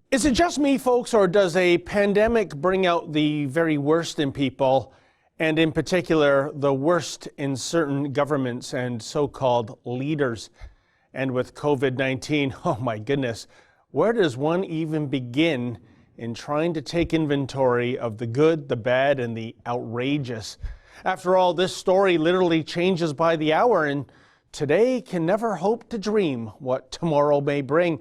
Is it just me, folks, or does a pandemic bring out the very worst in people, and in particular, the worst in certain governments and so-called leaders? And with COVID-19, oh my goodness, where does one even begin in trying to take inventory of the good, the bad, and the outrageous? After all, this story literally changes by the hour, and today can never hope to dream what tomorrow may bring.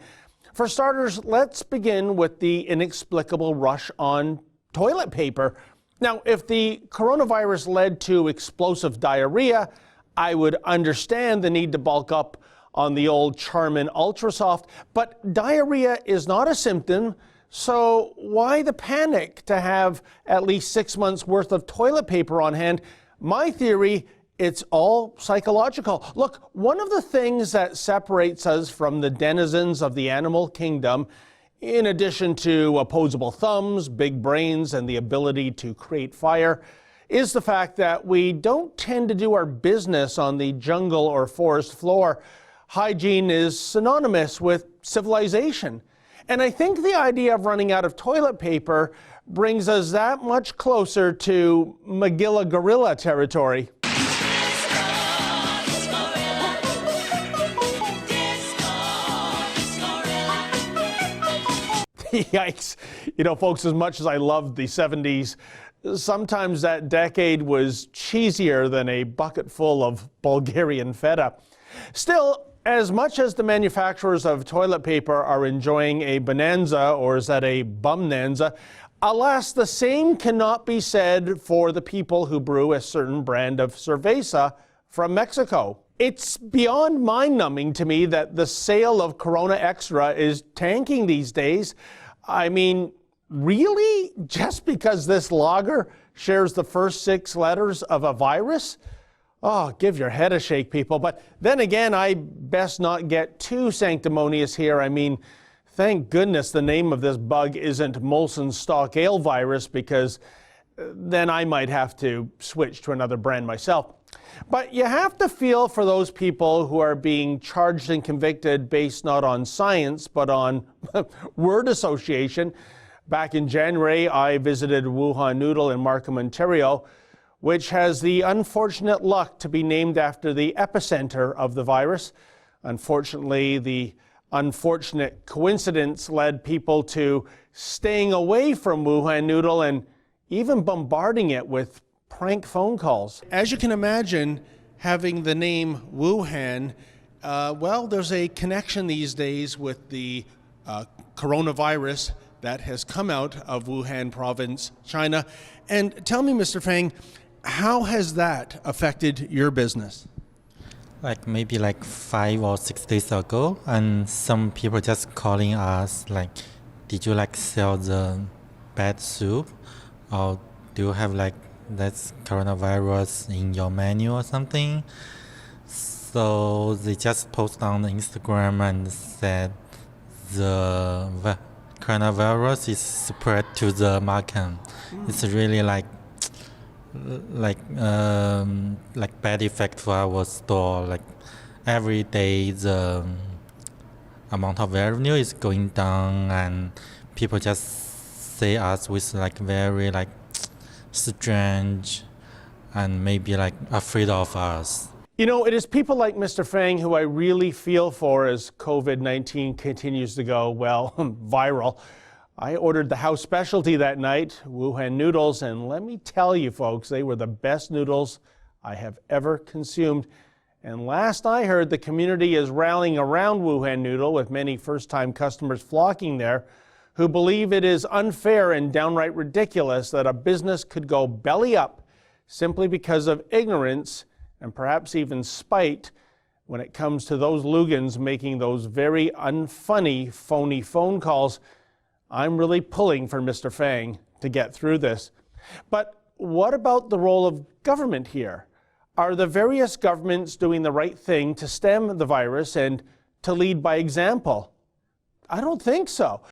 For starters, let's begin with the inexplicable rush on toilet paper. Now, if the coronavirus led to explosive diarrhea, I would understand the need to bulk up on the old Charmin Ultra Soft, but diarrhea is not a symptom, so why the panic to have at least 6 months worth of toilet paper on hand? My theory, it's all psychological. Look, one of the things that separates us from the denizens of the animal kingdom, in addition to opposable thumbs, big brains, and the ability to create fire, is the fact that we don't tend to do our business on the jungle or forest floor. Hygiene is synonymous with civilization. And I think the idea of running out of toilet paper brings us that much closer to Magilla gorilla territory. Yikes. You know, folks, as much as I loved the 70s, sometimes that decade was cheesier than a bucket full of Bulgarian feta. Still, as much as the manufacturers of toilet paper are enjoying a bonanza, or is that a bumnanza, alas, the same cannot be said for the people who brew a certain brand of cerveza from Mexico. It's beyond mind-numbing to me that the sale of Corona Extra is tanking these days. I mean, really? Just because this lager shares the first 6 letters of a virus? Oh, give your head a shake, people. But then again, I best not get too sanctimonious here. I mean, thank goodness the name of this bug isn't Molson Stock Ale virus, because then I might have to switch to another brand myself. But you have to feel for those people who are being charged and convicted based not on science, but on word association. Back in January, I visited Wuhan Noodle in Markham, Ontario, which has the unfortunate luck to be named after the epicenter of the virus. Unfortunately, the unfortunate coincidence led people to staying away from Wuhan Noodle and even bombarding it with prank phone calls. As you can imagine, having the name Wuhan, well, there's a connection these days with the coronavirus that has come out of Wuhan province, China. And tell me, Mr. Fang, how has that affected your business? Like maybe like 5 or 6 days ago, and some people just calling us like, did you like sell the bad soup? Or do you have like that's coronavirus in your menu or something? So they just post on Instagram and said the coronavirus is spread to the market. It's really like bad effect for our store. Like every day the amount of revenue is going down, and people just say us with like very like strange and maybe like afraid of us. You know, it is people like Mr. Fang who I really feel for as COVID-19 continues to go, well, viral. I ordered the house specialty that night, Wuhan noodles, and let me tell you folks, they were the best noodles I have ever consumed. And last I heard, the community is rallying around Wuhan noodle, with many first-time customers flocking there, who believe it is unfair and downright ridiculous that a business could go belly up simply because of ignorance and perhaps even spite when it comes to those Lugans making those very unfunny, phony phone calls. I'm really pulling for Mr. Fang to get through this. But what about the role of government here? Are the various governments doing the right thing to stem the virus and to lead by example? I don't think so.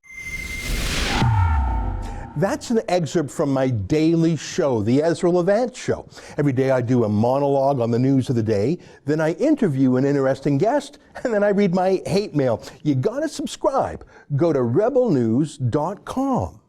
That's an excerpt from my daily show, The Ezra Levant Show. Every day I do a monologue on the news of the day, then I interview an interesting guest, and then I read my hate mail. You gotta subscribe. Go to rebelnews.com.